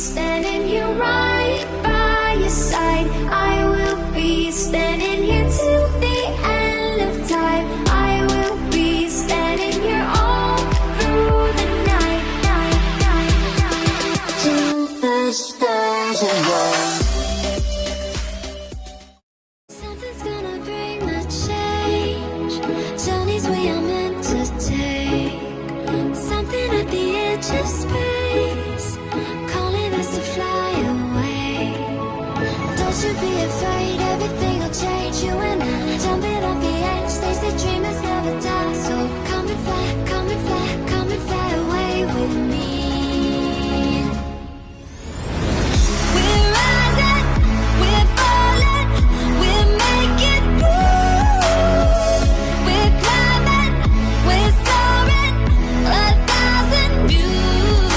standing here right by your side. I will be standing here till the end of time. I will be standing here all through the night, till the stars align. Something's gonna bring the change. Journeys we are meant to take. Something at the edge of space, calling us to fly away. Don't you be afraid, everything will change. You and I, jumping off the edge. They say dreamers never die, so come and fly, come and fly, come and fly away with me. We're rising, we're falling, we're making moves. We're climbing, we're soaring, 1,000 views.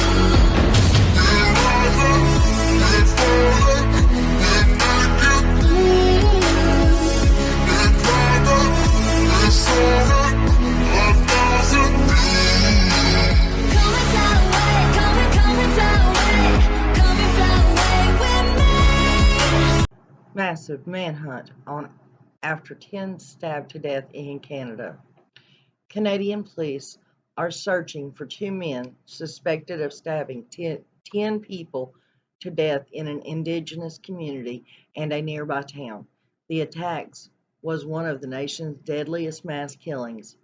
We're rising, we're falling, we're making moves. We're climbing, we're soaring, 1,000 views. Come and fly away, come and fly away, come and fly away with me. Massive manhunt on after 10 stabbed to death in Canada. Canadian police are searching for 2 men suspected of stabbing 10 people to death in an Indigenous community and a nearby town. The attacks was one of the nation's deadliest mass killings.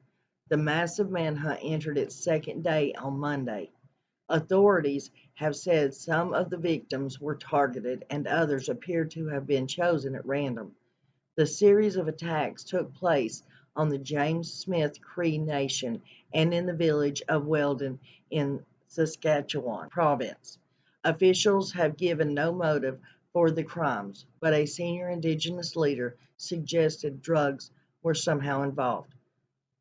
The massive manhunt entered its second day on Monday. Authorities have said some of the victims were targeted and others appeared to have been chosen at random. The series of attacks took place on the James Smith Cree Nation and in the village of Weldon in Saskatchewan province. Officials have given no motive for the crimes, but a senior Indigenous leader suggested drugs were somehow involved.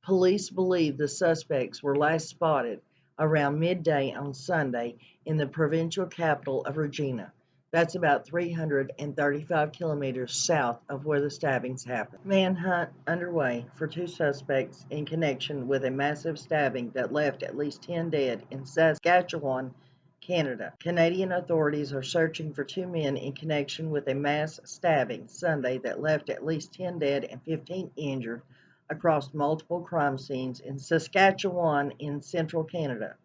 Police believe the suspects were last spotted around midday on Sunday in the provincial capital of Regina. That's about 335 kilometers south of where the stabbings happened. Manhunt underway for 2 suspects in connection with a massive stabbing that left at least 10 dead in Saskatchewan, Canada. Canadian authorities are searching for 2 men in connection with a mass stabbing Sunday that left at least 10 dead and 15 injured across multiple crime scenes in Saskatchewan in central Canada.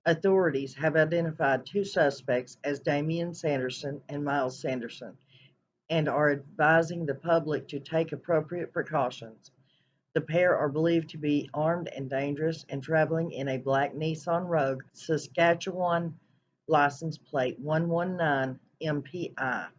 Authorities have identified 2 suspects as Damian Sanderson and Miles Sanderson and are advising the public to take appropriate precautions. The pair are believed to be armed and dangerous and traveling in a black Nissan Rogue, Saskatchewan license plate 119 MPI.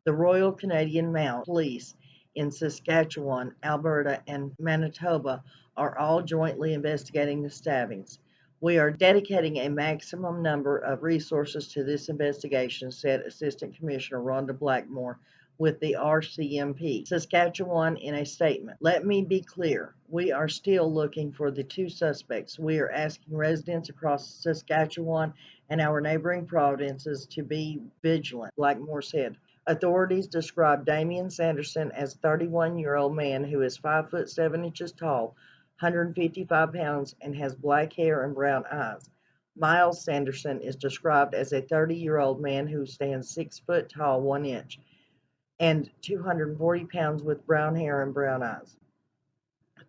The Royal Canadian Mounted Police in Saskatchewan, Alberta, and Manitoba are all jointly investigating the stabbings. We are dedicating a maximum number of resources to this investigation, said Assistant Commissioner Rhonda Blackmore with the RCMP Saskatchewan in a statement. Let me be clear, we are still looking for the 2 suspects. We are asking residents across Saskatchewan and our neighboring provinces to be vigilant, Blackmore said. Authorities described Damian Sanderson as a 31-year-old man who is 5 foot 7 inches tall, 155 pounds, and has black hair and brown eyes. Miles Sanderson is described as a 30-year-old man who stands 6 foot tall, 1 inch, and 240 pounds with brown hair and brown eyes.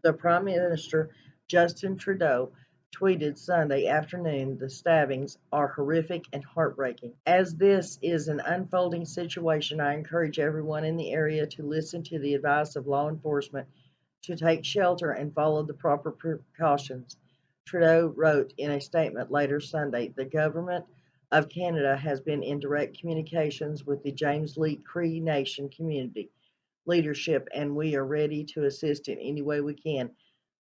The Prime Minister, Justin Trudeau, tweeted Sunday afternoon, the stabbings are horrific and heartbreaking. As this is an unfolding situation, I encourage everyone in the area to listen to the advice of law enforcement, to take shelter and follow the proper precautions. Trudeau wrote in a statement later Sunday, the government of Canada has been in direct communications with the James Lee Cree Nation community leadership, and we are ready to assist in any way we can.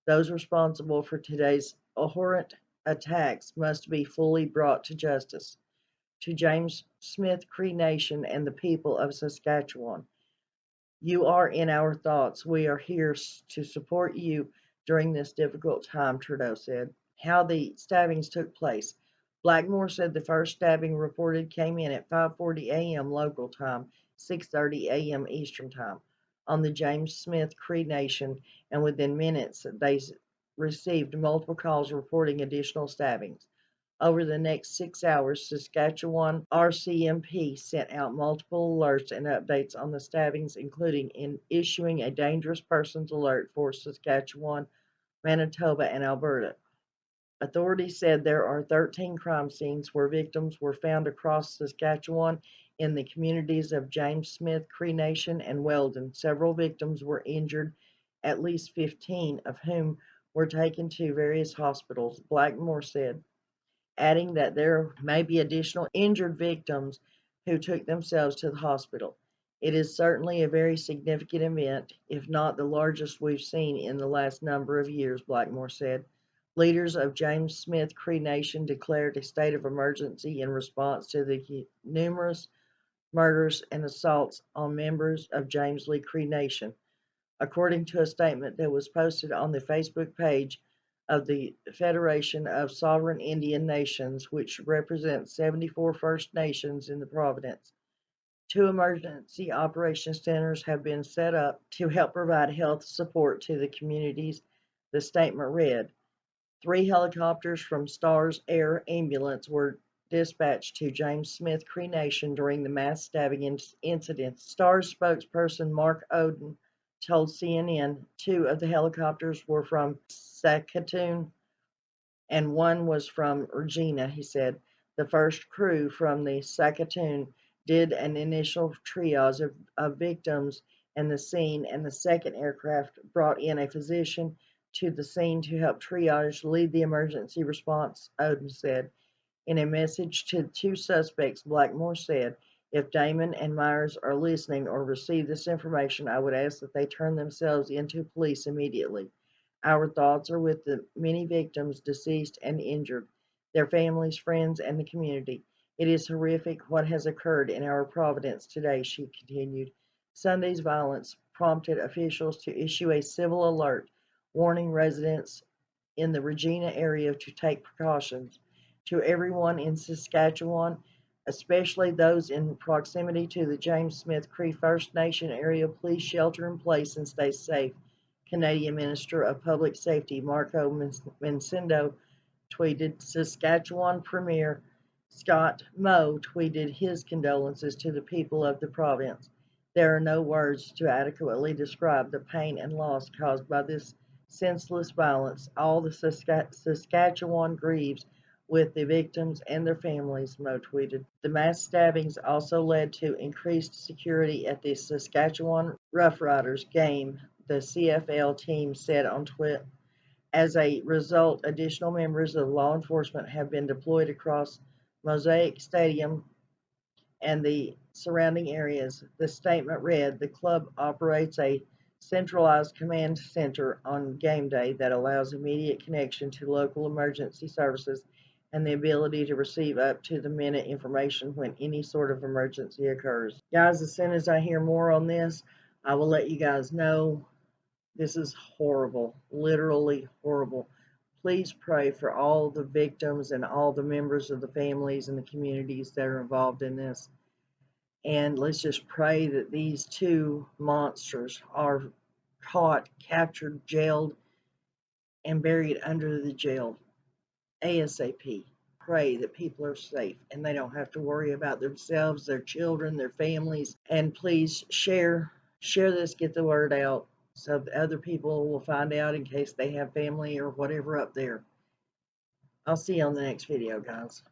Those responsible for today's abhorrent attacks must be fully brought to justice. To James Smith Cree Nation and the people of Saskatchewan, you are in our thoughts. We are here to support you during this difficult time, Trudeau said. How the stabbings took place. Blackmore said the first stabbing reported came in at 5:40 a.m. local time, 6:30 a.m. Eastern time, on the James Smith Cree Nation, and within minutes they received multiple calls reporting additional stabbings. Over the next 6 hours, Saskatchewan RCMP sent out multiple alerts and updates on the stabbings, including in issuing a dangerous persons alert for Saskatchewan, Manitoba, and Alberta. Authorities said there are 13 crime scenes where victims were found across Saskatchewan in the communities of James Smith Cree Nation and Weldon. Several victims were injured, at least 15 of whom were taken to various hospitals, Blackmore said, adding that there may be additional injured victims who took themselves to the hospital. It is certainly a very significant event, if not the largest we've seen in the last number of years, Blackmore said. Leaders of James Smith Cree Nation declared a state of emergency in response to the numerous murders and assaults on members of James Lee Cree Nation. According to a statement that was posted on the Facebook page of the Federation of Sovereign Indian Nations, which represents 74 First Nations in the province, 2 emergency operation centers have been set up to help provide health support to the communities, the statement read. 3 helicopters from STARS Air Ambulance were dispatched to James Smith Cree Nation during the mass stabbing incident. STARS spokesperson Mark Oden told CNN 2 of the helicopters were from Saskatoon and 1 was from Regina, he said. The first crew from the Saskatoon did an initial triage of victims and the scene, and the second aircraft brought in a physician to the scene to help triage, lead the emergency response, Oden said. In a message to 2 suspects, Blackmore said, if Damon and Myers are listening or receive this information, I would ask that they turn themselves into police immediately. Our thoughts are with the many victims, deceased and injured, their families, friends, and the community. It is horrific what has occurred in our province today, she continued. Sunday's violence prompted officials to issue a civil alert warning residents in the Regina area to take precautions. To everyone in Saskatchewan, especially those in proximity to the James Smith Cree First Nation area, please shelter in place and stay safe. Canadian Minister of Public Safety Marco Mancindo tweeted. Saskatchewan Premier Scott Moe tweeted his condolences to the people of the province. There are no words to adequately describe the pain and loss caused by this senseless violence. All the Saskatchewan grieves with the victims and their families, Moe tweeted. The mass stabbings also led to increased security at the Saskatchewan Roughriders game, the CFL team said on Twitter. As a result, additional members of law enforcement have been deployed across Mosaic Stadium and the surrounding areas. The statement read, the club operates a centralized command center on game day that allows immediate connection to local emergency services and the ability to receive up to the minute information when any sort of emergency occurs. Guys, as soon as I hear more on this, I will let you guys know. This is horrible, literally horrible. Please pray for all the victims and all the members of the families and the communities that are involved in this. And let's just pray that these 2 monsters are caught, captured, jailed, and buried under the jail ASAP. Pray that people are safe and they don't have to worry about themselves, their children, their families. And please share this, get the word out, so that other people will find out in case they have family or whatever up there. I'll see you on the next video, guys.